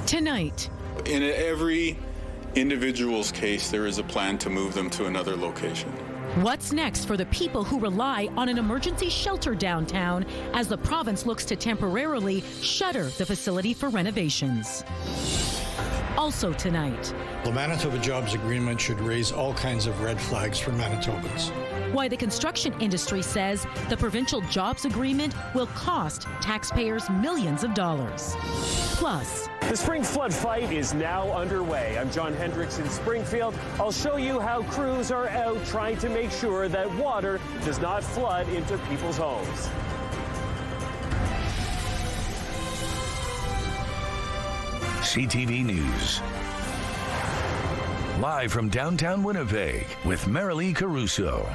Tonight. In every individual's case, there is a plan to move them to another location. What's next for the people who rely on an emergency shelter downtown as the province looks to temporarily shutter the facility for renovations? Also tonight. The Manitoba Jobs Agreement should raise all kinds of red flags for Manitobans. Why the construction industry says the provincial jobs agreement will cost taxpayers millions of dollars. Plus, the spring flood fight is now underway. I'm John Hendricks in Springfield. I'll show you how crews are out trying to make sure that water does not flood into people's homes. CTV News. Live from downtown Winnipeg with Marilee Caruso.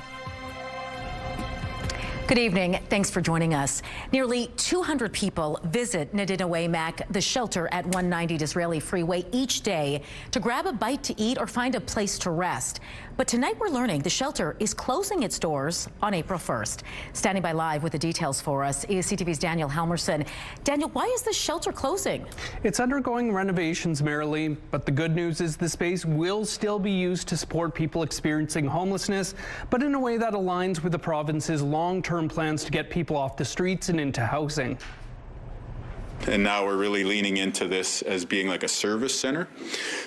good evening. Thanks for joining us. Nearly 200 people visit Nadinawaymak, the shelter at 190 Disraeli Freeway, each day to grab a bite to eat or find a place to rest. But tonight we're learning the shelter is closing its doors on April 1st. Standing by live with the details for us is CTV's Daniel Helmerson. Daniel, why is the shelter closing? It's undergoing renovations, Marilee, but the good news is the space will still be used to support people experiencing homelessness, but in a way that aligns with the province's long-term plans to get people off the streets and into housing. And now we're really leaning into this as being like a service center.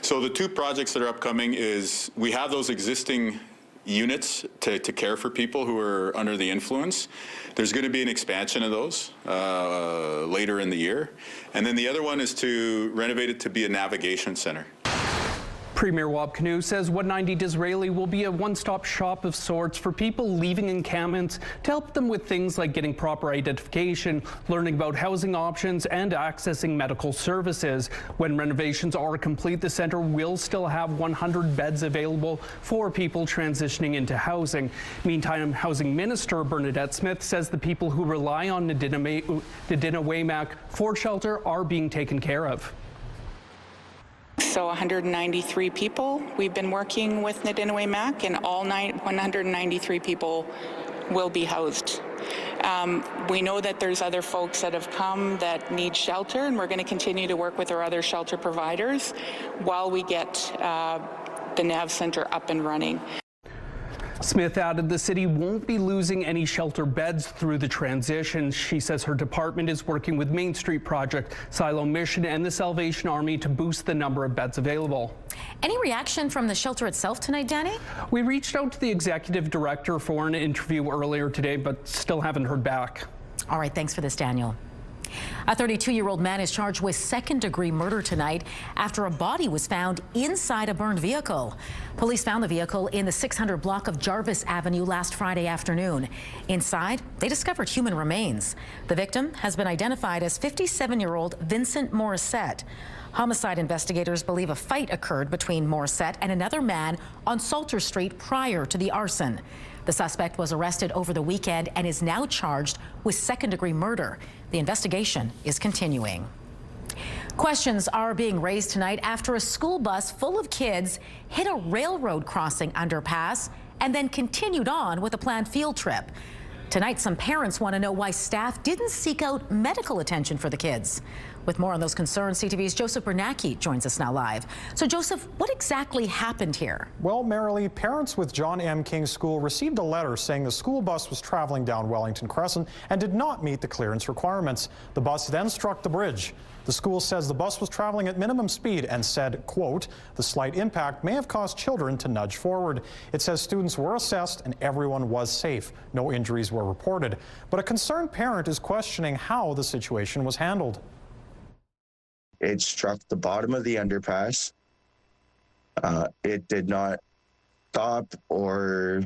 So the two projects that are upcoming is we have those existing units to care for people who are under the influence. There's going to be an expansion of those later in the year. And then the other one is to renovate it to be a navigation center. Premier Wab Canoe says 190 Disraeli will be a one-stop shop of sorts for people leaving encampments to help them with things like getting proper identification, learning about housing options, and accessing medical services. When renovations are complete, the center will still have 100 beds available for people transitioning into housing. Meantime, Housing Minister Bernadette Smith says the people who rely on Nadinawaymak for shelter are being taken care of. So 193 people we've been working with Nadinawaymak, and all 193 people will be housed. We know that there's other folks that have come that need shelter, and we're going to continue to work with our other shelter providers while we get the NAV Centre up and running. Smith added the city won't be losing any shelter beds through the transition. She says her department is working with Main Street Project, Silo Mission, and the Salvation Army to boost the number of beds available. Any reaction from the shelter itself tonight, Danny? We reached out to the executive director for an interview earlier today, but still haven't heard back. All right, thanks for this, Daniel. A 32-year-old man is charged with second-degree murder tonight after a body was found inside a burned vehicle. Police found the vehicle in the 600 block of Jarvis Avenue last Friday afternoon. Inside, they discovered human remains. The victim has been identified as 57-year-old Vincent Morissette. Homicide investigators believe a fight occurred between Morissette and another man on Salter Street prior to the arson. The suspect was arrested over the weekend and is now charged with second-degree murder. The investigation is continuing. Questions are being raised tonight after a school bus full of kids hit a railroad crossing underpass and then continued on with a planned field trip. Tonight, some parents want to know why staff didn't seek out medical attention for the kids. With more on those concerns, CTV's Joseph Bernacki joins us now live. So, Joseph, what exactly happened here? Well, Marilee, parents with John M. King School received a letter saying the school bus was traveling down Wellington Crescent and did not meet the clearance requirements. The bus then struck the bridge. The school says the bus was traveling at minimum speed and said, quote, the slight impact may have caused children to nudge forward. It says students were assessed and everyone was safe. No injuries were reported. But a concerned parent is questioning how the situation was handled. It struck the bottom of the underpass. It did not stop or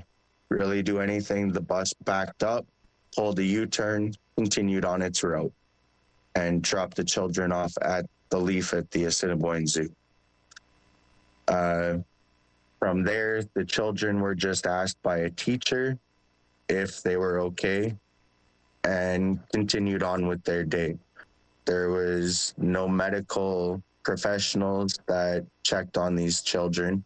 really do anything. The bus backed up, pulled a U-turn, continued on its route, and dropped the children off at the Leaf at the Assiniboine Zoo. From there, the children were just asked by a teacher if they were okay and continued on with their day. There was no medical professionals that checked on these children.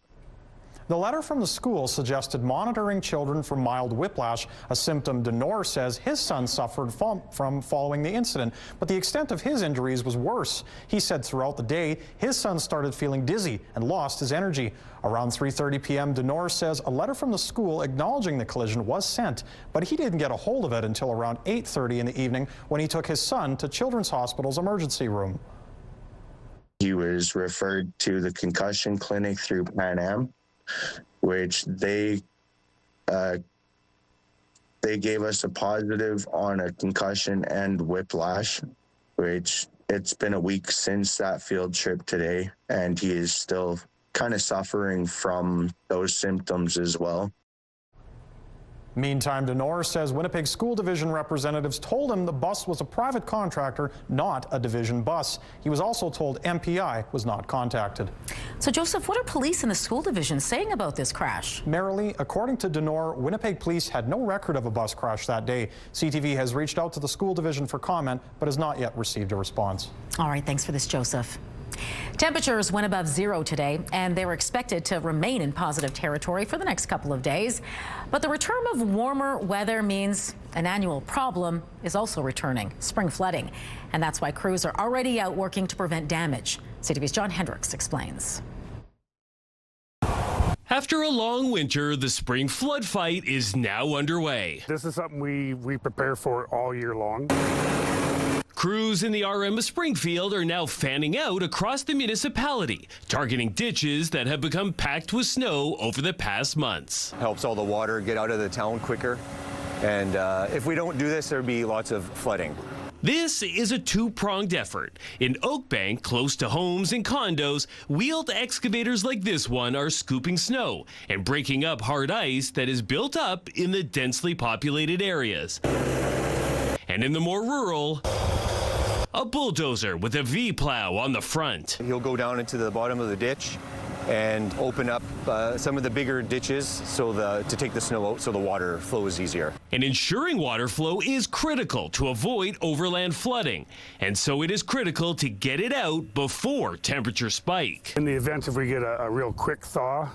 The letter from the school suggested monitoring children for mild whiplash, a symptom Denor says his son suffered from following the incident. But the extent of his injuries was worse. He said throughout the day, his son started feeling dizzy and lost his energy. Around 3:30 p.m., Denor says a letter from the school acknowledging the collision was sent, but he didn't get a hold of it until around 8:30 in the evening when he took his son to Children's Hospital's emergency room. He was referred to the concussion clinic through Pan Am, which they gave us a positive on a concussion and whiplash, which it's been a week since that field trip today, and he is still kind of suffering from those symptoms as well. Meantime, Denor says Winnipeg School Division representatives told him the bus was a private contractor, not a division bus. He was also told MPI was not contacted. So, Joseph, what are police in the school division saying about this crash? Marilee, according to Denor, Winnipeg police had no record of a bus crash that day. CTV has reached out to the school division for comment, but has not yet received a response. All right, thanks for this, Joseph. Temperatures went above zero today, and they were expected to remain in positive territory for the next couple of days. But the return of warmer weather means an annual problem is also returning, spring flooding. And that's why crews are already out working to prevent damage. CTV's John Hendricks explains. After a long winter, the spring flood fight is now underway. This is something we prepare for all year long. Crews in the RM of Springfield are now fanning out across the municipality, targeting ditches that have become packed with snow over the past months. Helps all the water get out of the town quicker, and if we don't do this, there'd be lots of flooding. This is a two-pronged effort. In Oakbank, close to homes and condos, wheeled excavators like this one are scooping snow and breaking up hard ice that is built up in the densely populated areas. And in the more rural, a bulldozer with a V-plow on the front. He'll go down into the bottom of the ditch and open up some of the bigger ditches to take the snow out so the water flows easier. And ensuring water flow is critical to avoid overland flooding. And so it is critical to get it out before temperatures spike. In the event if we get a real quick thaw,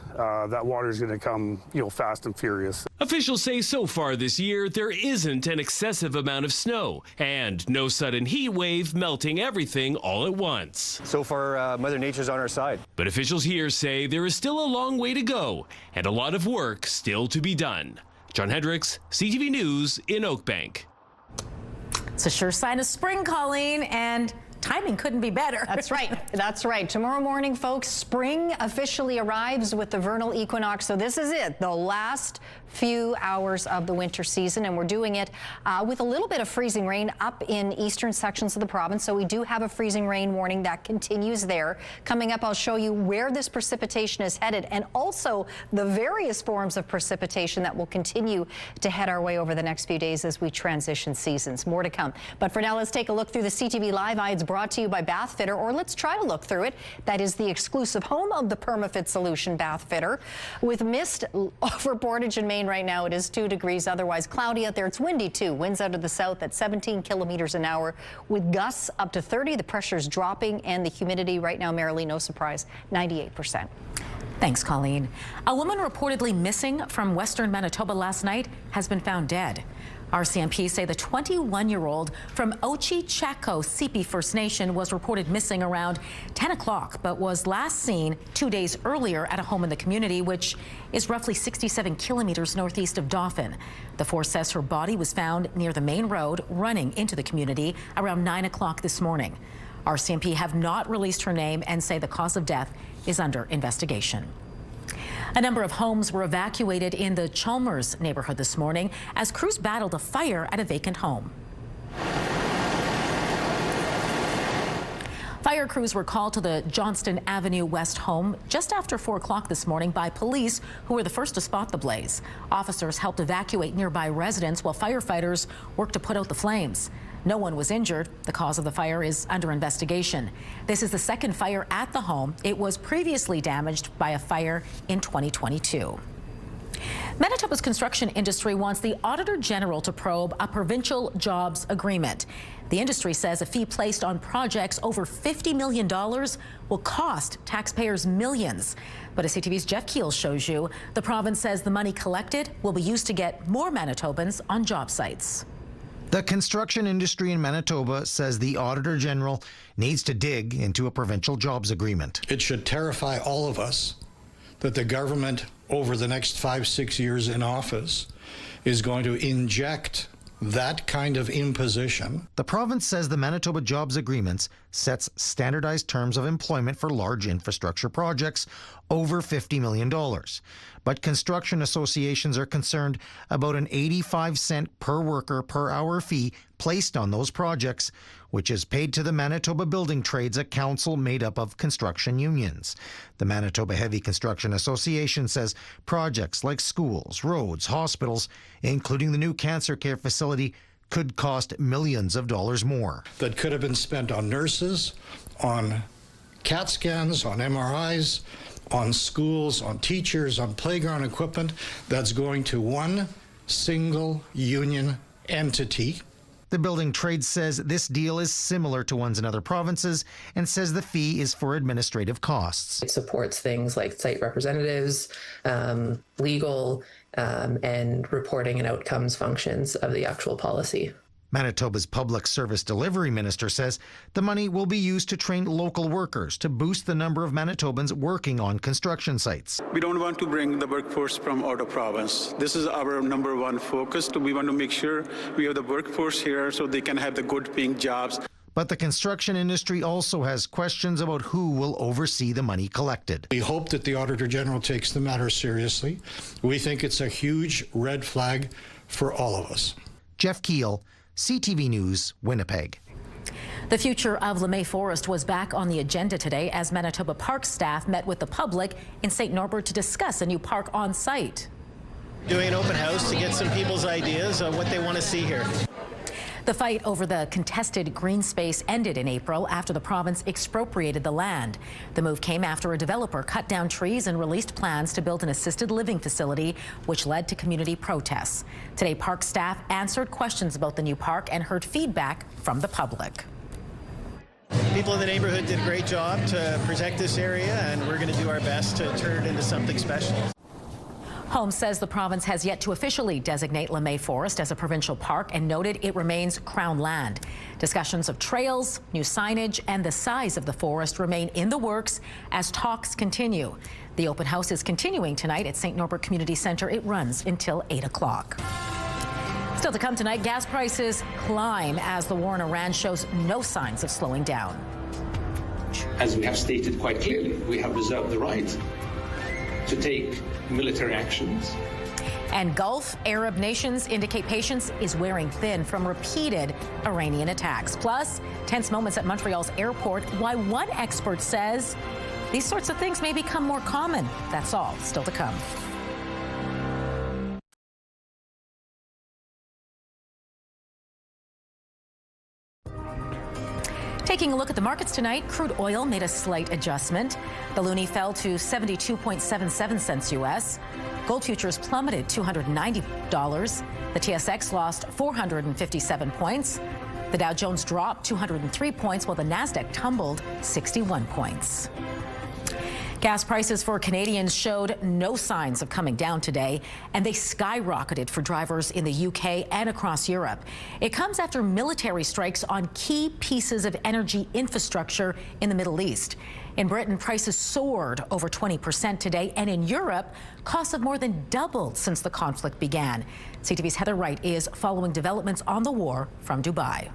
that water is going to come, fast and furious. Officials say so far this year there isn't an excessive amount of snow and no sudden heat wave melting everything all at once. So far, Mother Nature's on our side. But officials here say there is still a long way to go and a lot of work still to be done. John Hendricks, CTV News in Oakbank. It's a sure sign of spring, Colleen, and timing couldn't be better. That's right. That's right. Tomorrow morning, folks, spring officially arrives with the vernal equinox. So this is it, the last few hours of the winter season, and we're doing it with a little bit of freezing rain up in eastern sections of the province. So we do have a freezing rain warning that continues there. Coming up, I'll show you where this precipitation is headed and also the various forms of precipitation that will continue to head our way over the next few days as we transition seasons. More to come. But for now, let's take a look through the CTV Live Eye. It's brought to you by Bath Fitter, or let's try to look through it. That is the exclusive home of the PermaFit solution, Bath Fitter. With mist over Portage and Main right now, it is 2 degrees, otherwise cloudy out there. It's windy too. Winds out of the south at 17 kilometers an hour with gusts up to 30. The pressure is dropping and the humidity right now, Marilee, no surprise, 98%. Thanks, Colleen. A woman reportedly missing from western Manitoba last night has been found dead. RCMP say the 21-year-old from Ochi-Chaco Sipi First Nation was reported missing around 10 o'clock, but was last seen 2 days earlier at a home in the community, which is roughly 67 kilometers northeast of Dauphin. The force says her body was found near the main road running into the community around 9 o'clock this morning. RCMP have not released her name and say the cause of death is under investigation. A number of homes were evacuated in the Chalmers neighborhood this morning as crews battled a fire at a vacant home. Fire crews were called to the Johnston Avenue West home just after 4 o'clock this morning by police, who were the first to spot the blaze. Officers helped evacuate nearby residents while firefighters worked to put out the flames. No one was injured. The cause of the fire is under investigation. This is the second fire at the home. It was previously damaged by a fire in 2022. Manitoba's construction industry wants the Auditor General to probe a provincial jobs agreement. The industry says a fee placed on projects over $50 million will cost taxpayers millions. But as CTV's Jeff Keel shows you, the province says the money collected will be used to get more Manitobans on job sites. The construction industry in Manitoba says the Auditor General needs to dig into a provincial jobs agreement. It should terrify all of us that the government over the next 5-6 years in office is going to inject that kind of imposition. The province says the Manitoba Jobs Agreements sets standardized terms of employment for large infrastructure projects over $50 million. But construction associations are concerned about an 85-cent per worker per hour fee placed on those projects, which is paid to the Manitoba Building Trades, a council made up of construction unions. The Manitoba Heavy Construction Association says projects like schools, roads, hospitals, including the new cancer care facility, could cost millions of dollars more. That could have been spent on nurses, on CAT scans, on MRIs, on schools, on teachers, on playground equipment. That's going to one single union entity. The Building Trades says this deal is similar to ones in other provinces and says the fee is for administrative costs. It supports things like site representatives, legal, and reporting and outcomes functions of the actual policy. Manitoba's Public Service Delivery Minister says the money will be used to train local workers to boost the number of Manitobans working on construction sites. We don't want to bring the workforce from out of province. This is our number one focus. We want to make sure we have the workforce here so they can have the good paying jobs. But the construction industry also has questions about who will oversee the money collected. We hope that the Auditor General takes the matter seriously. We think it's a huge red flag for all of us. Jeff Keel, CTV News, Winnipeg. The future of LeMay Forest was back on the agenda today as Manitoba Park staff met with the public in St. Norbert to discuss a new park on site. Doing an open house to get some people's ideas of what they want to see here. The fight over the contested green space ended in April after the province expropriated the land. The move came after a developer cut down trees and released plans to build an assisted living facility, which led to community protests. Today, park staff answered questions about the new park and heard feedback from the public. People in the neighborhood did a great job to protect this area, and we're going to do our best to turn it into something special. Holmes says the province has yet to officially designate LeMay Forest as a provincial park and noted it remains Crown land. Discussions of trails, new signage, and the size of the forest remain in the works as talks continue. The open house is continuing tonight at St. Norbert Community Centre. It runs until 8 o'clock. Still to come tonight, gas prices climb as the war in Iran shows no signs of slowing down. As we have stated quite clearly, we have reserved the right to take military actions. And Gulf Arab nations indicate patience is wearing thin from repeated Iranian attacks. Plus, tense moments at Montreal's airport. Why one expert says these sorts of things may become more common. That's all still to come. Taking a look at the markets tonight, crude oil made a slight adjustment. The loonie fell to 72.77 cents U.S. Gold futures plummeted $290. The TSX lost 457 points. The Dow Jones dropped 203 points, while the Nasdaq tumbled 61 points. Gas prices for Canadians showed no signs of coming down today, and they skyrocketed for drivers in the UK and across Europe. It comes after military strikes on key pieces of energy infrastructure in the Middle East. In Britain, prices soared over 20% today, and in Europe, costs have more than doubled since the conflict began. CTV's Heather Wright is following developments on the war from Dubai.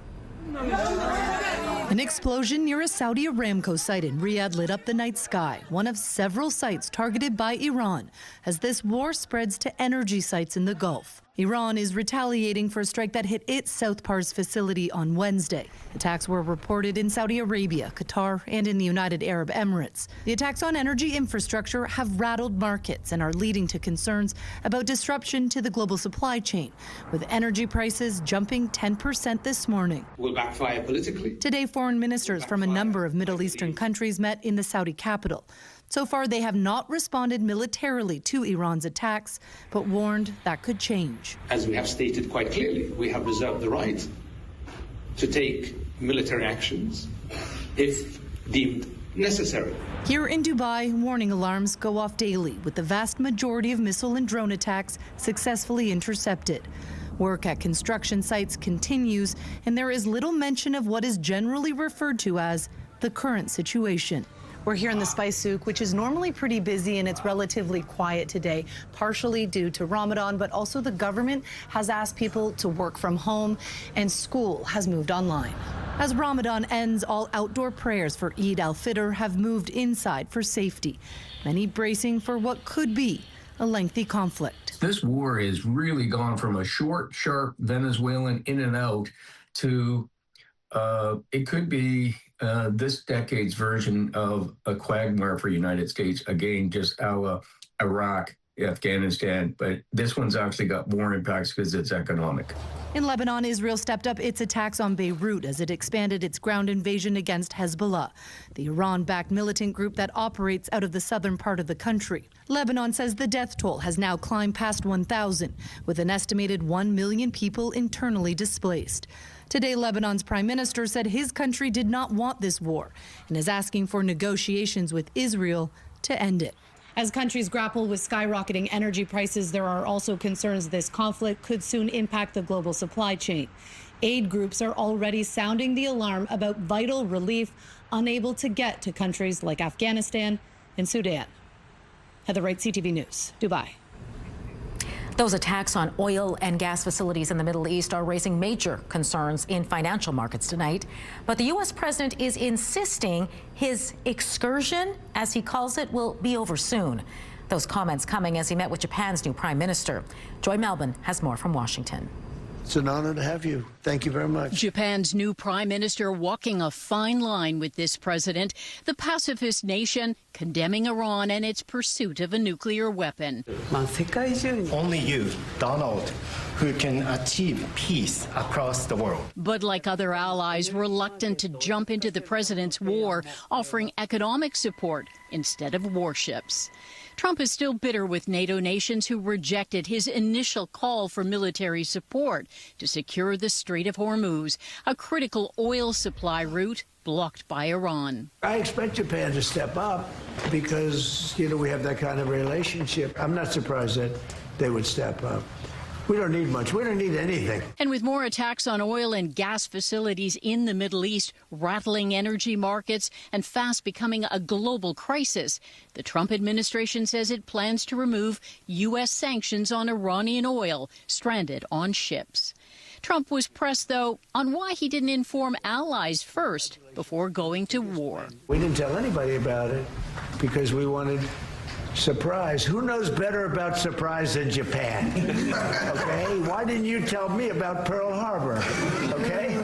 An explosion near a Saudi Aramco site in Riyadh lit up the night sky, one of several sites targeted by Iran as this war spreads to energy sites in the Gulf. Iran is retaliating for a strike that hit its South Pars facility on Wednesday. Attacks were reported in Saudi Arabia, Qatar, and in the United Arab Emirates. The attacks on energy infrastructure have rattled markets and are leading to concerns about disruption to the global supply chain, with energy prices jumping 10% this morning. Will backfire politically. Today, foreign ministers from a number of Middle Eastern countries met in the Saudi capital. So far, they have not responded militarily to Iran's attacks, but warned that could change. As we have stated quite clearly, we have reserved the right to take military actions if deemed necessary. Here in Dubai, warning alarms go off daily, with the vast majority of missile and drone attacks successfully intercepted. Work at construction sites continues, and there is little mention of what is generally referred to as the current situation. We're here in the Spice Souk, which is normally pretty busy, and it's relatively quiet today, partially due to Ramadan, but also the government has asked people to work from home, and school has moved online. As Ramadan ends, all outdoor prayers for Eid al-Fitr have moved inside for safety, many bracing for what could be a lengthy conflict. This war has really gone from a short, sharp Venezuelan in and out to it could be this decade's version of a quagmire for the United States, again, just a la Iraq, Afghanistan, but this one's actually got more impacts because it's economic. In Lebanon, Israel stepped up its attacks on Beirut as it expanded its ground invasion against Hezbollah, the Iran-backed militant group that operates out of the southern part of the country. Lebanon says the death toll has now climbed past 1,000, with an estimated 1 million people internally displaced. Today, Lebanon's prime minister said his country did not want this war and is asking for negotiations with Israel to end it. As countries grapple with skyrocketing energy prices, there are also concerns this conflict could soon impact the global supply chain. Aid groups are already sounding the alarm about vital relief unable to get to countries like Afghanistan and Sudan. Heather Wright, CTV News, Dubai. Those attacks on oil and gas facilities in the Middle East are raising major concerns in financial markets tonight. But the U.S. president is insisting his excursion, as he calls it, will be over soon. Those comments coming as he met with Japan's new prime minister. Joy Melvin has more from Washington. It's an honor to have you. Thank you very much. Japan's new prime minister walking a fine line with this president, the pacifist nation condemning Iran and its pursuit of a nuclear weapon. Only you, Donald, who can achieve peace across the world. But like other allies, reluctant to jump into the president's war, offering economic support instead of warships. Trump is still bitter with NATO nations who rejected his initial call for military support to secure the Strait of Hormuz, a critical oil supply route blocked by Iran. I expect Japan to step up because, we have that kind of relationship. I'm not surprised that they would step up. We don't need much. We don't need anything. And with more attacks on oil and gas facilities in the Middle East, rattling energy markets, and fast becoming a global crisis, the Trump administration says it plans to remove U.S. sanctions on Iranian oil stranded on ships. Trump was pressed, though, on why he didn't inform allies first before going to war. We didn't tell anybody about it because we wanted surprise. Who knows better about surprise than Japan? Okay? Why didn't you tell me about Pearl Harbor? Okay?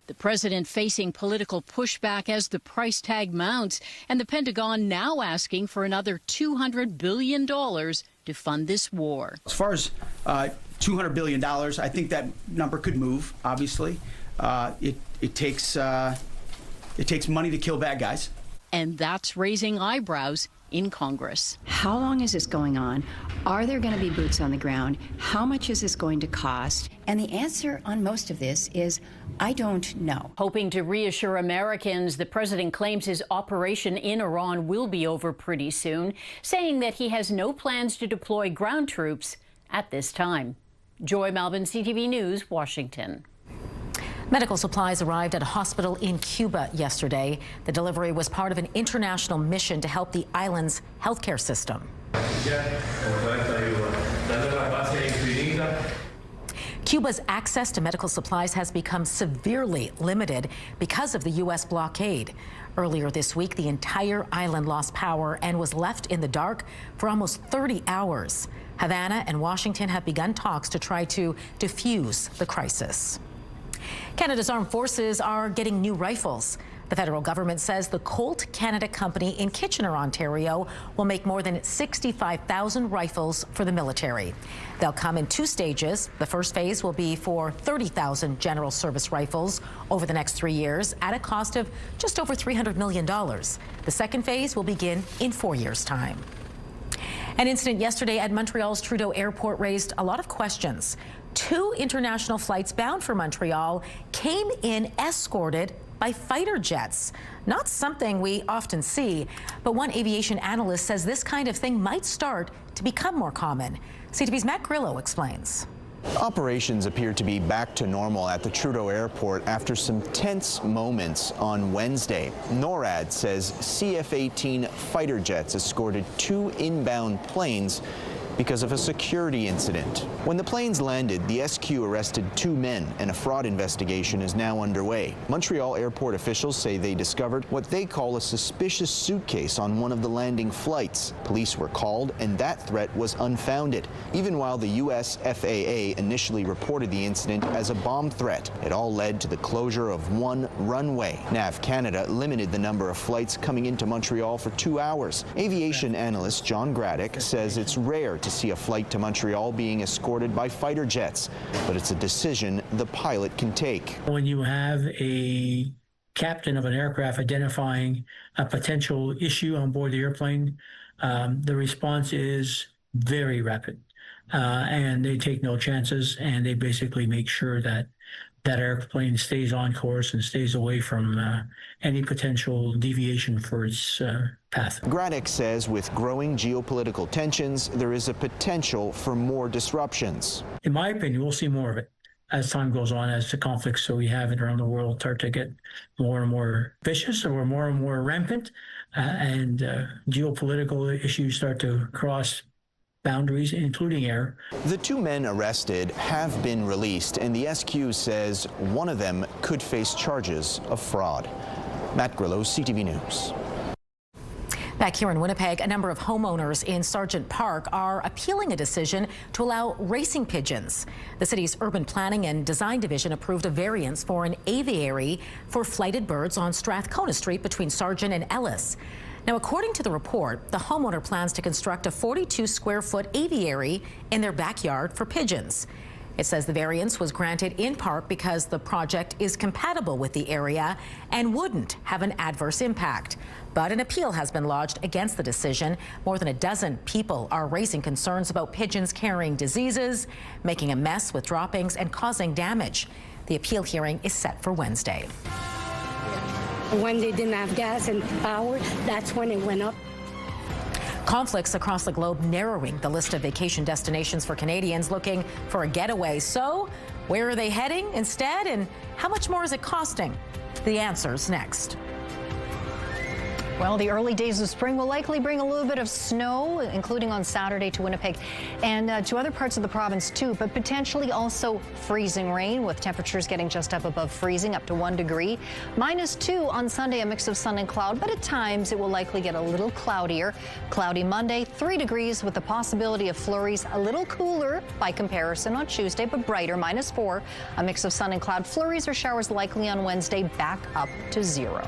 The president facing political pushback as the price tag mounts, and the Pentagon now asking for another $200 billion to fund this war. As far as $200 billion, I think that number could move, obviously. It takes money to kill bad guys. And that's raising eyebrows in Congress. How long is this going on? Are there going to be boots on the ground? How much is this going to cost? And the answer on most of this is, I don't know. Hoping to reassure Americans, the president claims his operation in Iran will be over pretty soon, saying that he has no plans to deploy ground troops at this time. Joy Melvin, CTV News, Washington. Medical supplies arrived at a hospital in Cuba yesterday. The delivery was part of an international mission to help the island's healthcare system. Cuba's access to medical supplies has become severely limited because of the U.S. blockade. Earlier this week, the entire island lost power and was left in the dark for almost 30 hours. Havana and Washington have begun talks to try to defuse the crisis. Canada's armed forces are getting new rifles. The federal government says the Colt Canada Company in Kitchener, Ontario, will make more than 65,000 rifles for the military. They'll come in 2 stages. The first phase will be for 30,000 general service rifles over the next 3 years at a cost of just over $300 million. The second phase will begin in 4 years' time. An incident yesterday at Montreal's Trudeau Airport raised a lot of questions. 2 international flights bound for Montreal came in escorted by fighter jets. Not something we often see, but one aviation analyst says this kind of thing might start to become more common. CTV's Matt Grillo explains. Operations appear to be back to normal at the Trudeau Airport after some tense moments on Wednesday. NORAD says CF-18 fighter jets escorted 2 inbound planes because of a security incident. When the planes landed, the SQ arrested 2 men, and a fraud investigation is now underway. Montreal airport officials say they discovered what they call a suspicious suitcase on one of the landing flights. Police were called, and that threat was unfounded, even while the U.S. FAA initially reported the incident as a bomb threat. It all led to the closure of 1 runway. NAV Canada limited the number of flights coming into Montreal for 2 hours. Aviation analyst John Graddick says it's rare to see a flight to Montreal being escorted by fighter jets, but it's a decision the pilot can take. When you have a captain of an aircraft identifying a potential issue on board the airplane, the response is very rapid, and they take no chances, and they basically make sure that that airplane stays on course and stays away from any potential deviation for its path. Graddick says with growing geopolitical tensions, there is a potential for more disruptions. In my opinion, we'll see more of it as time goes on, as the conflicts that we have around the world start to get more and more vicious or more and more rampant, and geopolitical issues start to cross boundaries, including air. The 2 men arrested have been released, and the SQ says one of them could face charges of fraud. Matt Grillo, CTV News. Back here in Winnipeg, a number of homeowners in Sargent Park are appealing a decision to allow racing pigeons. The city's urban planning and design division approved a variance for an aviary for flighted birds on Strathcona Street between Sargent and Ellis. Now, according to the report, the homeowner plans to construct a 42-square-foot aviary in their backyard for pigeons. It says the variance was granted in part because the project is compatible with the area and wouldn't have an adverse impact. But an appeal has been lodged against the decision. More than a dozen people are raising concerns about pigeons carrying diseases, making a mess with droppings, and causing damage. The appeal hearing is set for Wednesday. When they didn't have gas and power, that's when it went up. Conflicts across the globe narrowing the list of vacation destinations for Canadians looking for a getaway. So, where are they heading instead, and how much more is it costing? The answer's next. Well, the early days of spring will likely bring a little bit of snow, including on Saturday to Winnipeg and to other parts of the province too, but potentially also freezing rain with temperatures getting just up above freezing, up to 1 degree. -2 on Sunday, a mix of sun and cloud, but at times it will likely get a little cloudier. Cloudy Monday, 3 degrees with the possibility of flurries, a little cooler by comparison on Tuesday, but brighter, -4. A mix of sun and cloud, flurries or showers likely on Wednesday, back up to 0.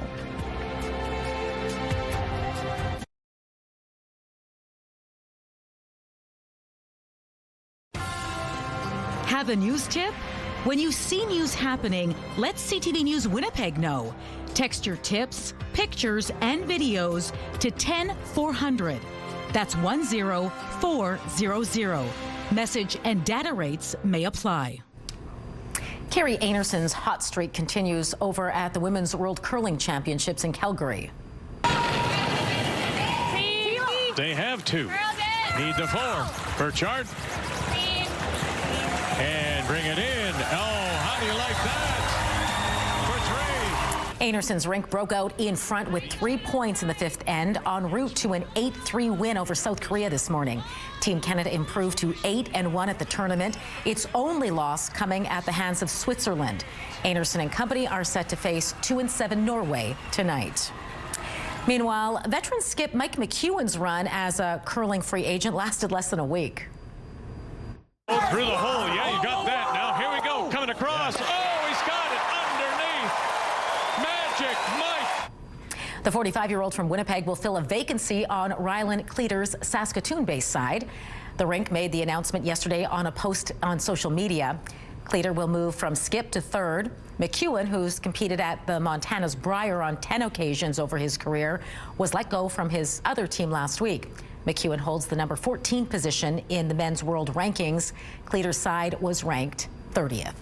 Have a news tip? When you see news happening, let CTV News Winnipeg know. Text your tips, pictures, and videos to 10400. That's 10400. Message and data rates may apply. Carrie Anerson's hot streak continues over at the Women's World Curling Championships in Calgary. They have 2. Need the 4. Burchard. And bring it in. Oh, how do you like that? For 3. Anerson's rink broke out in front with 3 points in the 5th end, en route to an 8-3 win over South Korea this morning. Team Canada improved to 8-1 at the tournament, its only loss coming at the hands of Switzerland. Anerson and company are set to face 2-7 Norway tonight. Meanwhile, veteran skip Mike McEwen's run as a curling free agent lasted less than a week. Through the hole, yeah, you got that. Now here we go, coming across. Oh, he's got it underneath. Magic Mike. The 45-year-old from Winnipeg will fill a vacancy on Rylan Cleater's Saskatoon-based side. The rink made the announcement yesterday on a post on social media. Cleater will move from skip to third. McEwen, who's competed at the Montana's Brier on 10 occasions over his career, was let go from his other team last week. McEwen holds the number 14 position in the men's world rankings. Cleater's side was ranked 30th.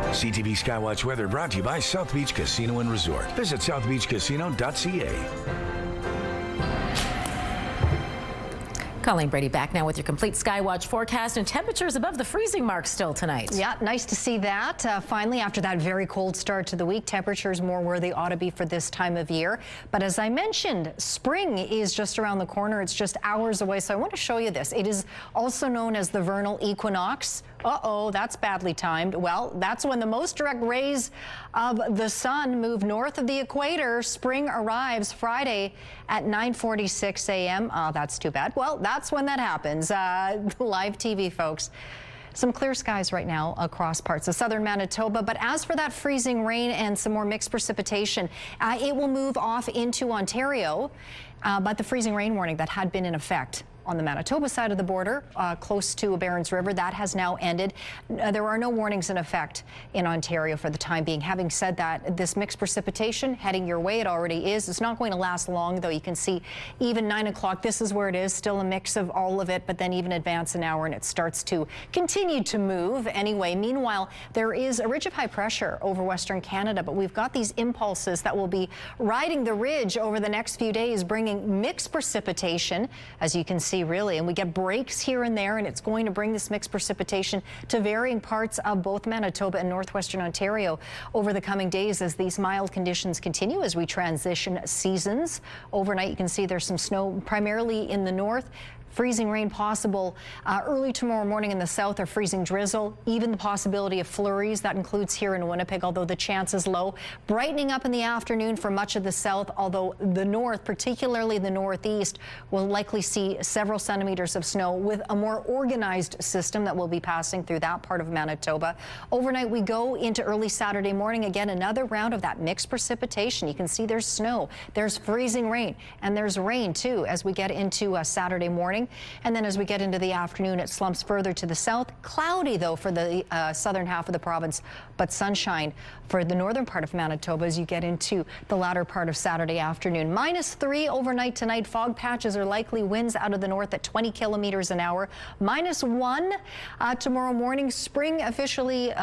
CTV Skywatch weather brought to you by South Beach Casino and Resort. Visit southbeachcasino.ca. Colleen Brady back now with your complete Skywatch forecast, and temperatures above the freezing mark still tonight. Yeah, nice to see that. Finally, after that very cold start to the week, temperatures more where they ought to be for this time of year. But as I mentioned, spring is just around the corner. It's just hours away. So I want to show you this. It is also known as the vernal equinox. Uh-oh, that's badly timed. Well, that's when the most direct rays of the sun move north of the equator. Spring arrives Friday at 9:46 a.m. Oh, that's too bad. Well, that's when that happens. Live TV, folks. Some clear skies right now across parts of southern Manitoba, but as for that freezing rain and some more mixed precipitation, it will move off into Ontario, but the freezing rain warning that had been in effect on the Manitoba side of the border, close to Barons River, that has now ended. There are no warnings in effect in Ontario for the time being. Having said that, this mixed precipitation heading your way, it already is. It's not going to last long, though. You can see even 9 o'clock, this is where it is, still a mix of all of it, but then even advance an hour and it starts to continue to move anyway. Meanwhile, there is a ridge of high pressure over Western Canada, but we've got these impulses that will be riding the ridge over the next few days, bringing mixed precipitation, as you can see, really, and we get breaks here and there, and it's going to bring this mixed precipitation to varying parts of both Manitoba and northwestern Ontario over the coming days as these mild conditions continue as we transition seasons. Overnight, you can see there's some snow primarily in the north. Freezing rain possible early tomorrow morning in the south, or freezing drizzle, even the possibility of flurries. That includes here in Winnipeg, although the chance is low. Brightening up in the afternoon for much of the south, although the north, particularly the northeast, will likely see several centimeters of snow with a more organized system that will be passing through that part of Manitoba. Overnight, we go into early Saturday morning. Again, another round of that mixed precipitation. You can see there's snow, there's freezing rain, and there's rain too as we get into Saturday morning. And then as we get into the afternoon, it slumps further to the south. Cloudy, though, for the southern half of the province, but sunshine for the northern part of Manitoba as you get into the latter part of Saturday afternoon. -3 overnight tonight. Fog patches are likely. Winds out of the north at 20 kilometers an hour. -1 tomorrow morning. Spring officially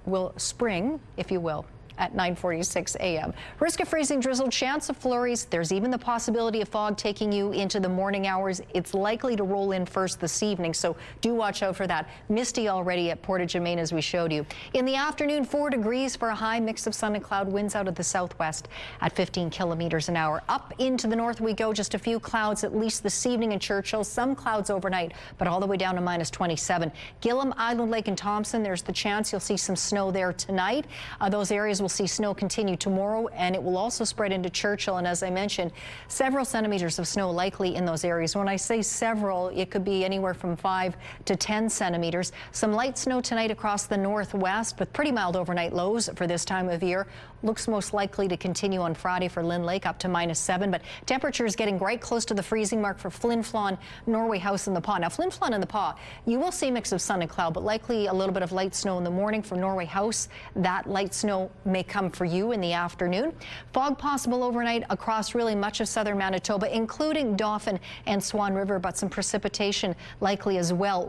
will spring, if you will, at 9:46 a.m. Risk of freezing drizzle, chance of flurries. There's even the possibility of fog taking you into the morning hours. It's likely to roll in first this evening, so do watch out for that. Misty already at Portage-Main, as we showed you. In the afternoon, 4 degrees for a high, mix of sun and cloud. Winds out of the southwest at 15 kilometers an hour. Up into the north we go. Just a few clouds, at least this evening in Churchill. Some clouds overnight, but all the way down to -27. Gillam, Island Lake, and Thompson, there's the chance you'll see some snow there tonight. Those areas will see snow continue tomorrow, and it will also spread into Churchill. And as I mentioned, several centimeters of snow likely in those areas. When I say several, it could be anywhere from 5 to 10 centimeters. Some light snow tonight across the northwest, with pretty mild overnight lows for this time of year. Looks most likely to continue on Friday for Lynn Lake, up to -7. But temperatures getting right close to the freezing mark for Flin Flon, Norway House, and the Paw. Now, Flin Flon and the Paw, you will see a mix of sun and cloud, but likely a little bit of light snow in the morning for Norway House. That light snow may come for you in the afternoon. Fog possible overnight across really much of southern Manitoba, including Dauphin and Swan River, but some precipitation likely as well.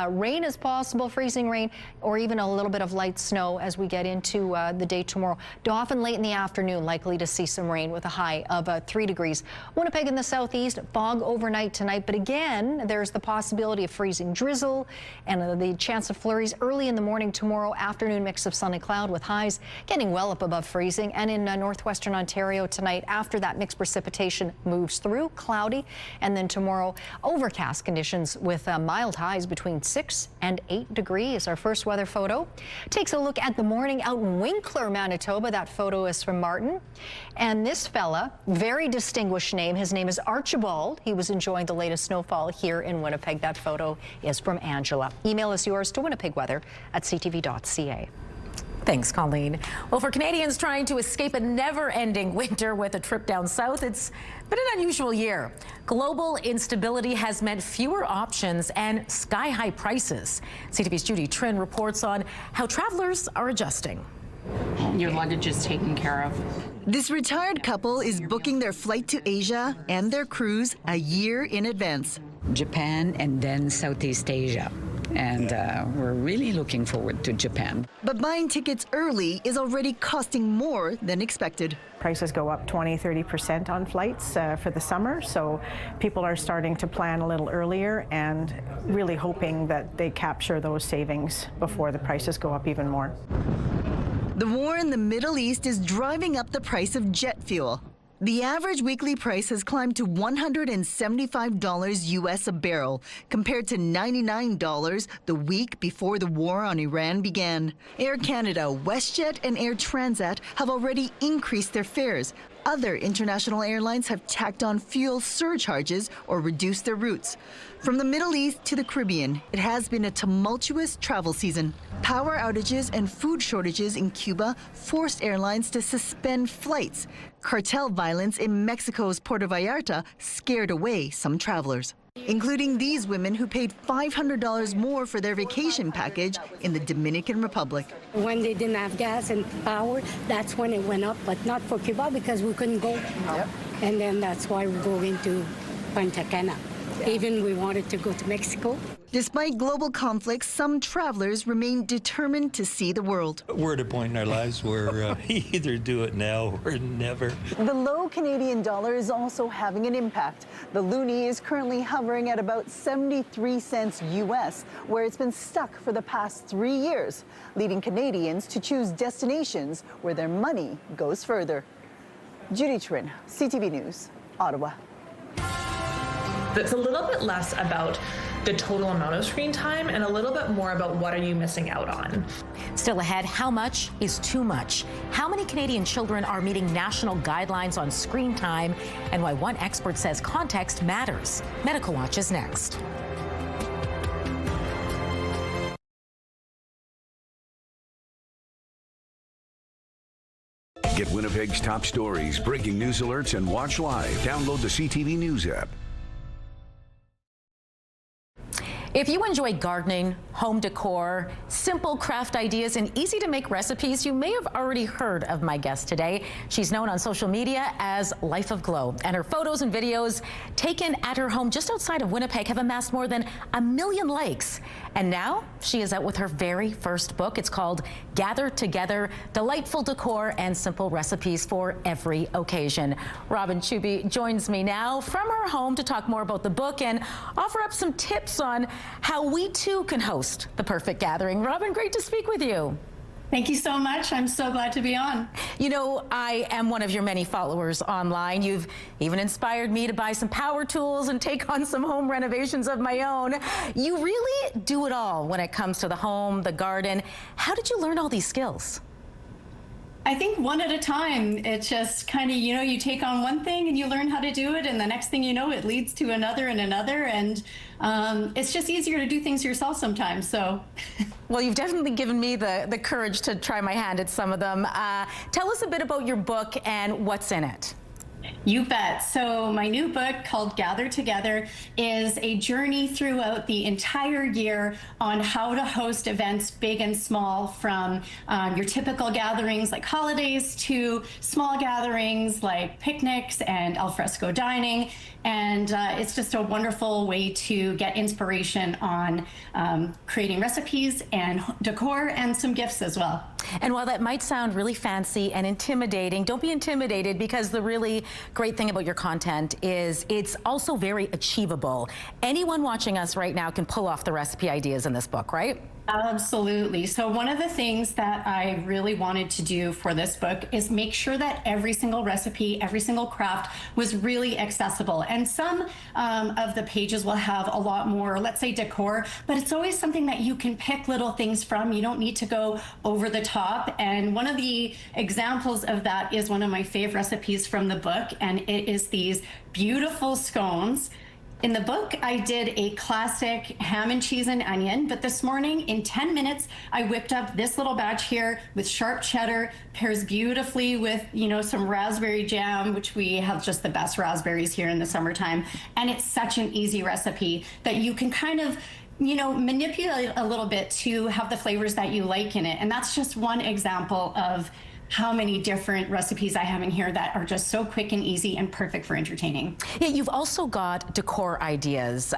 Rain is possible, freezing rain, or even a little bit of light snow as we get into the day tomorrow. Dauphin late in the afternoon, likely to see some rain with a high of 3 degrees. Winnipeg in the southeast, fog overnight tonight, but again, there's the possibility of freezing drizzle and the chance of flurries early in the morning tomorrow. Afternoon, mix of sun and cloud with highs getting well well up above freezing. And in northwestern Ontario tonight, after that mixed precipitation moves through, cloudy. And then tomorrow, overcast conditions with mild highs between 6 and 8 degrees. Our first weather photo takes a look at the morning out in Winkler, Manitoba. That photo is from Martin. And this fella, very distinguished name. His name is Archibald. He was enjoying the latest snowfall here in Winnipeg. That photo is from Angela. Email is yours to winnipegweather@ctv.ca. Thanks, Colleen. Well, for Canadians trying to escape a never-ending winter with a trip down south, it's been an unusual year. Global instability has meant fewer options and sky-high prices. CTV's Judy Trin reports on how travelers are adjusting. Your luggage is taken care of. This retired couple is booking their flight to Asia and their cruise a year in advance. Japan and then Southeast Asia. And we're really looking forward to Japan. But buying tickets early is already costing more than expected. Prices go up 20-30% on flights for the summer, so people are starting to plan a little earlier and really hoping that they capture those savings before the prices go up even more. The war in the Middle East is driving up the price of jet fuel. The average weekly price has climbed to $175 US a barrel, compared to $99 the week before the war on Iran began. Air Canada, WestJet, and Air Transat have already increased their fares. Other international airlines have tacked on fuel surcharges or reduced their routes. From the Middle East to the Caribbean, it has been a tumultuous travel season. Power outages and food shortages in Cuba forced airlines to suspend flights. Cartel violence in Mexico's Puerto Vallarta scared away some travelers, including these women who paid $500 more for their vacation package in the Dominican Republic. When they didn't have gas and power, that's when it went up, but not for Cuba because we couldn't go. Yep. And then that's why we're going to Punta Cana. Even we wanted to go to Mexico. Despite global conflicts, some travelers remain determined to see the world. We're at a point in our lives where either do it now or never. The low Canadian dollar is also having an impact. The loonie is currently hovering at about 73 cents US, where it's been stuck for the past 3 years, leading Canadians to choose destinations where their money goes further. Judy Trin, CTV News, Ottawa. It's a little bit less about the total amount of screen time and a little bit more about what are you missing out on. Still ahead, how much is too much? How many Canadian children are meeting national guidelines on screen time, and why one expert says context matters. Medical Watch is next. Get Winnipeg's top stories, breaking news alerts, and watch live. Download the CTV News app. If you enjoy gardening, home decor, simple craft ideas, and easy-to-make recipes, you may have already heard of my guest today. She's known on social media as Life of Glow, and her photos and videos taken at her home just outside of Winnipeg have amassed more than 1 million likes. And now she is out with her very first book. It's called Gather Together, Delightful Decor and Simple Recipes for Every Occasion. Robin Chuby joins me now from her home to talk more about the book and offer up some tips on how we too can host the perfect gathering. Robin, great to speak with you. Thank you so much. I'm so glad to be on. You know, I am one of your many followers online. You've even inspired me to buy some power tools and take on some home renovations of my own. You really do it all when it comes to the home, the garden. How did you learn all these skills? I think one at a time. It's just kind of, you know, you take on one thing and you learn how to do it, and the next thing you know, it leads to another and another, and it's just easier to do things yourself sometimes. So, well, you've definitely given me the courage to try my hand at some of them. Tell us a bit about your book and what's in it. You bet. So my new book called Gather Together is a journey throughout the entire year on how to host events big and small, from your typical gatherings like holidays to small gatherings like picnics and alfresco dining. And it's just a wonderful way to get inspiration on creating recipes and decor and some gifts as well. And while that might sound really fancy and intimidating, don't be intimidated, because the really great thing about your content is it's also very achievable. Anyone watching us right now can pull off the recipe ideas in this book, right? Absolutely. So one of the things that I really wanted to do for this book is make sure that every single recipe, every single craft was really accessible. And some of the pages will have a lot more, let's say, decor, but it's always something that you can pick little things from. You don't need to go over the top. And one of the examples of that is one of my favorite recipes from the book, and it is these beautiful scones. In the book, I did a classic ham and cheese and onion, but this morning in 10 minutes, I whipped up this little batch here with sharp cheddar, pairs beautifully with, some raspberry jam, which we have just the best raspberries here in the summertime. And it's such an easy recipe that you can kind of manipulate a little bit to have the flavors that you like in it. And that's just one example of how many different recipes I have in here that are just so quick and easy and perfect for entertaining. Yeah, you've also got decor ideas,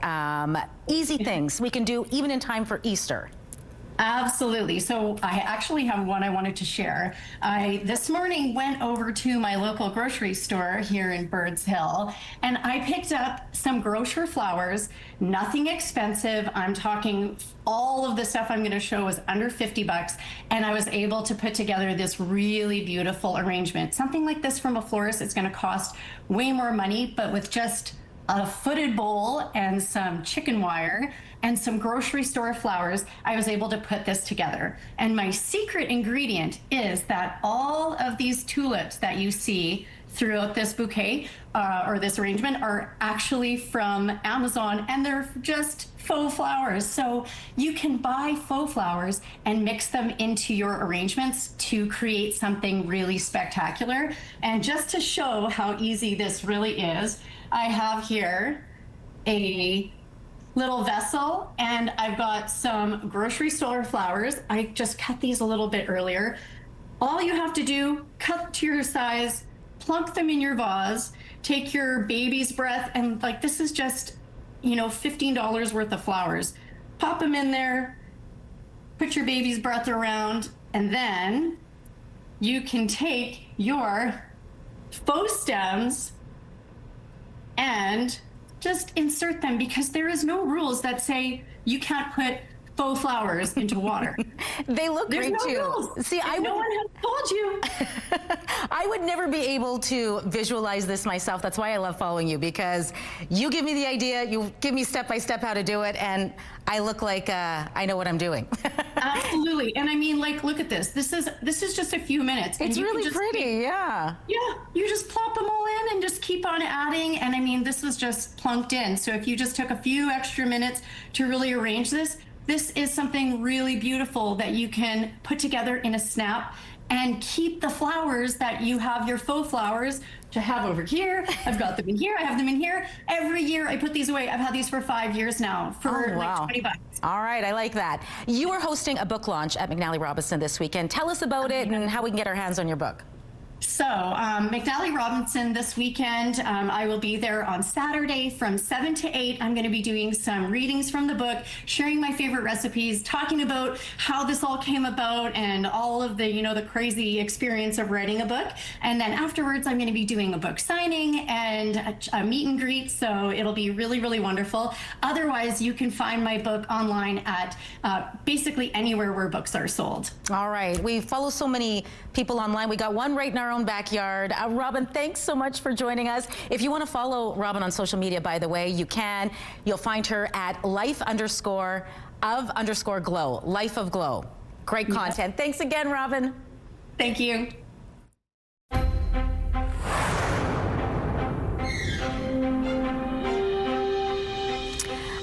easy things we can do even in time for Easter. Absolutely. So I actually have one I wanted to share. I this morning went over to my local grocery store here in Birds Hill, and I picked up some grocer flowers, nothing expensive. I'm talking all of the stuff I'm going to show was under $50, and I was able to put together this really beautiful arrangement. Something like this from a florist is going to cost way more money, but with just a footed bowl and some chicken wire and some grocery store flowers, I was able to put this together. And my secret ingredient is that all of these tulips that you see throughout this bouquet or this arrangement are actually from Amazon, and they're just faux flowers. So you can buy faux flowers and mix them into your arrangements to create something really spectacular. And just to show how easy this really is, I have here a little vessel, and I've got some grocery store flowers. I just cut these a little bit earlier. All you have to do, cut to your size, plunk them in your vase, take your baby's breath, and this is just, $15 worth of flowers. Pop them in there, put your baby's breath around, and then you can take your faux stems and just insert them, because there is no rules that say you can't put faux flowers into water. They look great too. Rules. See, no one has told you. I would never be able to visualize this myself. That's why I love following you, because you give me the idea, you give me step by step how to do it, and I look like I know what I'm doing. Absolutely. And I mean, look at this. This is just a few minutes. It's really pretty, yeah. Yeah, you just plop them all in and just keep on adding. And I mean, this was just plunked in. So if you just took a few extra minutes to really arrange this, this is something really beautiful that you can put together in a snap and keep the flowers that you have, your faux flowers, to have over here. I've got them in here. I have them in here. Every year I put these away. I've had these for 5 years now for like $20. All right, I like that. You are hosting a book launch at McNally Robinson this weekend. Tell us about it and how we can get our hands on your book. So McNally Robinson this weekend, I will be there on Saturday from 7 to 8. I'm going to be doing some readings from the book, sharing my favorite recipes, talking about how this all came about and all of the, the crazy experience of writing a book. And then afterwards, I'm going to be doing a book signing and a meet and greet. So it'll be really, really wonderful. Otherwise, you can find my book online at basically anywhere where books are sold. All right. We follow so many people online. We got one right in our own backyard. Robin, thanks so much for joining us. If you want to follow Robin on social media, by the way, you can. You'll find her at life_of_glow. Life of Glow. Great content. Thanks again, Robin. Thank you.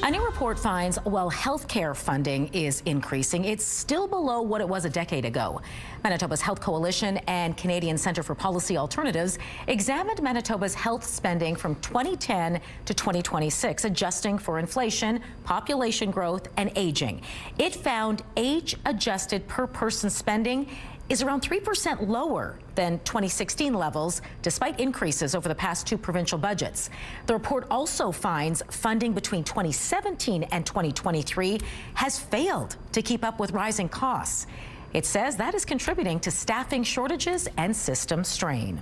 A new report finds while healthcare funding is increasing, it's still below what it was a decade ago. Manitoba's Health Coalition and Canadian Centre for Policy Alternatives examined Manitoba's health spending from 2010 to 2026, adjusting for inflation, population growth, and aging. It found age-adjusted per-person spending is around 3% lower than 2016 levels, despite increases over the past two provincial budgets. The report also finds funding between 2017 and 2023 has failed to keep up with rising costs. It says that is contributing to staffing shortages and system strain.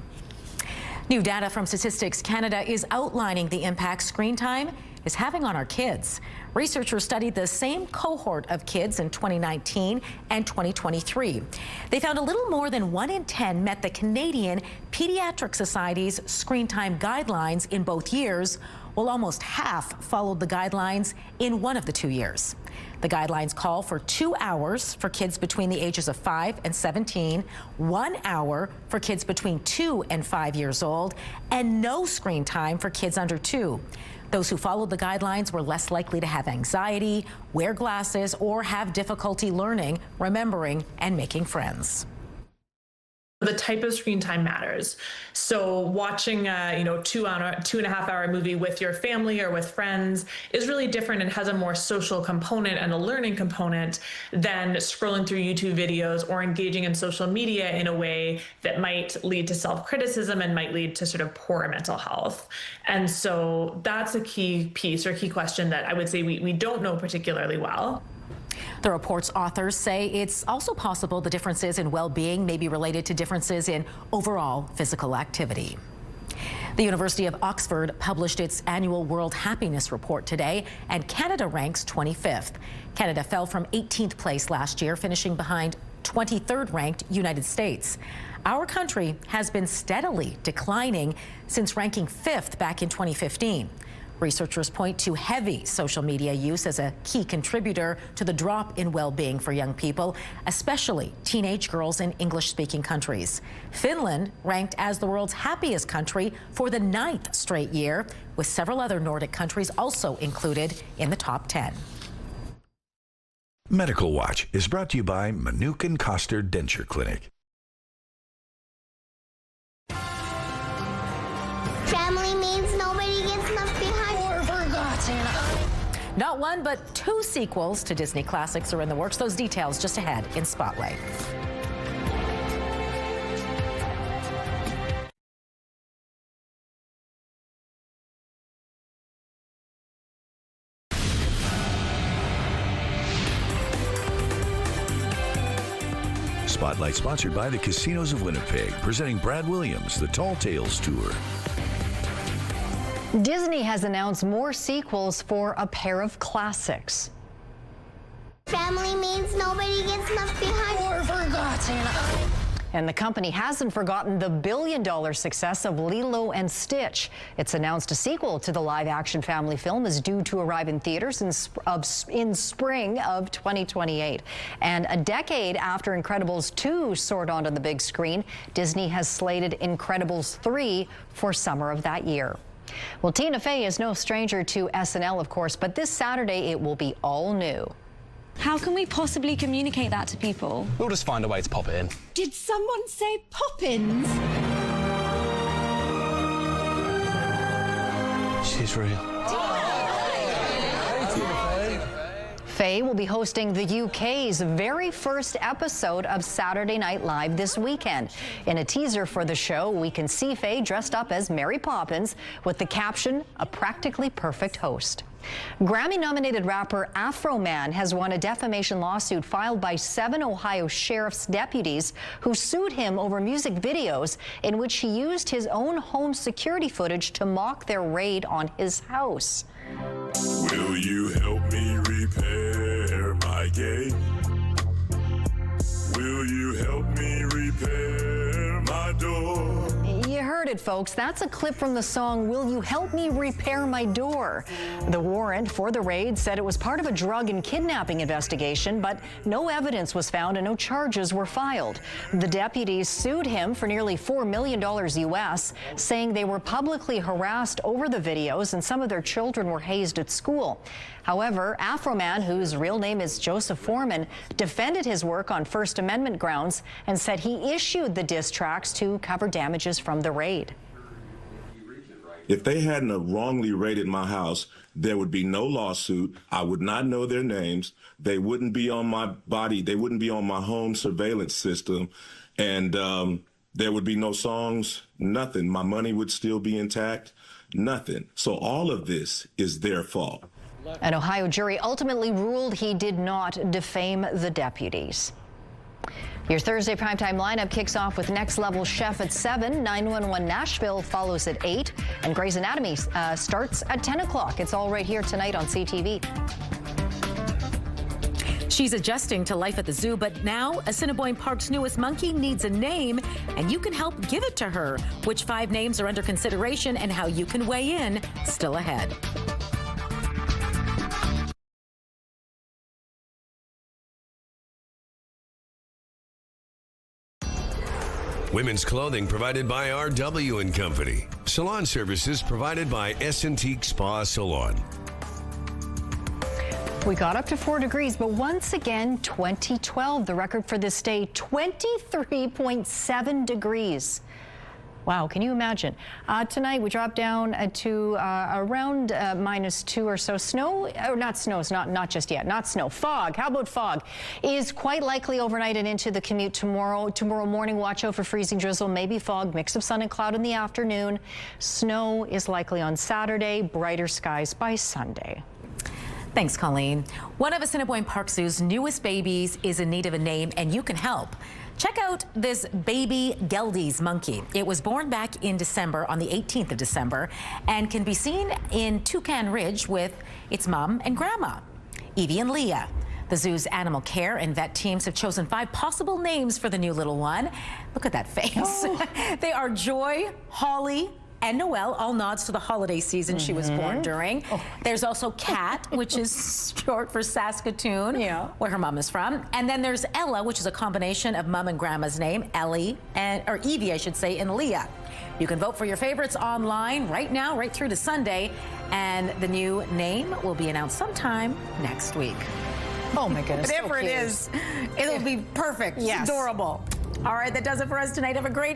New data from Statistics Canada is outlining the impact screen time is having on our kids. Researchers studied the same cohort of kids in 2019 and 2023. They found a little more than 1 in 10 met the Canadian Pediatric Society's screen time guidelines in both years, while almost half followed the guidelines in one of the 2 years. The guidelines call for 2 hours for kids between the ages of 5 and 17, 1 hour for kids between 2 and 5 years old, and no screen time for kids under 2. Those who followed the guidelines were less likely to have anxiety, wear glasses, or have difficulty learning, remembering, and making friends. The type of screen time matters. So watching a 2.5 hour movie with your family or with friends is really different and has a more social component and a learning component than scrolling through YouTube videos or engaging in social media in a way that might lead to self-criticism and might lead to sort of poor mental health. And so that's a key piece or key question that I would say we don't know particularly well. The report's authors say it's also possible the differences in well-being may be related to differences in overall physical activity. The University of Oxford published its annual World Happiness Report today, and Canada ranks 25th. Canada fell from 18th place last year, finishing behind 23rd ranked United States. Our country has been steadily declining since ranking 5th back in 2015. Researchers point to heavy social media use as a key contributor to the drop in well-being for young people, especially teenage girls in English-speaking countries. Finland ranked as the world's happiest country for the 9th straight year, with several other Nordic countries also included in the top 10. Medical Watch is brought to you by Manuka and Koster Denture Clinic. Family means nobody gets left behind or forgotten. Not one, but 2 sequels to Disney classics are in the works. Those details just ahead in Spotlight. Spotlight sponsored by the Casinos of Winnipeg, presenting Brad Williams, the Tall Tales Tour. Disney has announced more sequels for a pair of classics. Family means nobody gets left behind or forgotten. And the company hasn't forgotten the billion-dollar success of Lilo and Stitch. It's announced a sequel to the live-action family film is due to arrive in theaters in spring of 2028. And a decade after Incredibles 2 soared onto the big screen, Disney has slated Incredibles 3 for summer of that year. Well, Tina Fey is no stranger to SNL, of course, but this Saturday it will be all new. How can we possibly communicate that to people? We'll just find a way to pop it in. Did someone say Poppins? She's real. Fey will be hosting the UK's very first episode of Saturday Night Live this weekend. In a teaser for the show, we can see Fey dressed up as Mary Poppins with the caption, "A practically perfect host." Grammy-nominated rapper Afro Man has won a defamation lawsuit filed by 7 Ohio sheriff's deputies who sued him over music videos in which he used his own home security footage to mock their raid on his house. Will you help me repair my gate? Will you help me repair my door? You heard it, folks. That's a clip from the song, "Will You Help Me Repair My Door?" The warrant for the raid said it was part of a drug and kidnapping investigation, but no evidence was found and no charges were filed. The deputies sued him for nearly $4 million US, saying they were publicly harassed over the videos and some of their children were hazed at school. However, Afro Man, whose real name is Joseph Foreman, defended his work on First Amendment grounds and said he issued the diss tracks to cover damages from the raid. If they hadn't have wrongly raided my house, there would be no lawsuit. I would not know their names. They wouldn't be on my body. They wouldn't be on my home surveillance system. And there would be no songs, nothing. My money would still be intact, nothing. So all of this is their fault. An Ohio jury ultimately ruled he did not defame the deputies. Your Thursday primetime lineup kicks off with Next Level Chef at 7, 911 Nashville follows at 8, and Grey's Anatomy starts at 10 o'clock. It's all right here tonight on CTV. She's adjusting to life at the zoo, but now Assiniboine Park's newest monkey needs a name, and you can help give it to her. Which 5 names are under consideration and how you can weigh in, still ahead. Women's clothing provided by RW & Company. Salon services provided by S&T Spa Salon. We got up to 4 degrees, but once again, 2012, the record for this day, 23.7 degrees. Wow, can you imagine? Tonight we dropped down to around -2 or so. Snow, or not snow, it's not just yet, not snow. Fog, how about fog? Is quite likely overnight and into the commute tomorrow. Tomorrow morning, watch out for freezing drizzle, maybe fog, mix of sun and cloud in the afternoon. Snow is likely on Saturday, brighter skies by Sunday. Thanks, Colleen. One of Assiniboine Park Zoo's newest babies is in need of a name, and you can help. Check out this baby Geldy's monkey. It was born back in December, on the 18th of December, and can be seen in Toucan Ridge with its mom and grandma, Evie and Leah. The zoo's animal care and vet teams have chosen 5 possible names for the new little one. Look at that face. Oh. They are Joy, Holly, and Noel, all nods to the holiday season she was born during. Oh. There's also Kat, which is short for Saskatoon, where her mom is from. And then there's Ella, which is a combination of mom and grandma's name, Ellie, or Evie, I should say, and Leah. You can vote for your favorites online right now, right through to Sunday. And the new name will be announced sometime next week. Oh my goodness. Whatever it is, it'll be perfect. Yes. Adorable. All right, that does it for us tonight. Have a great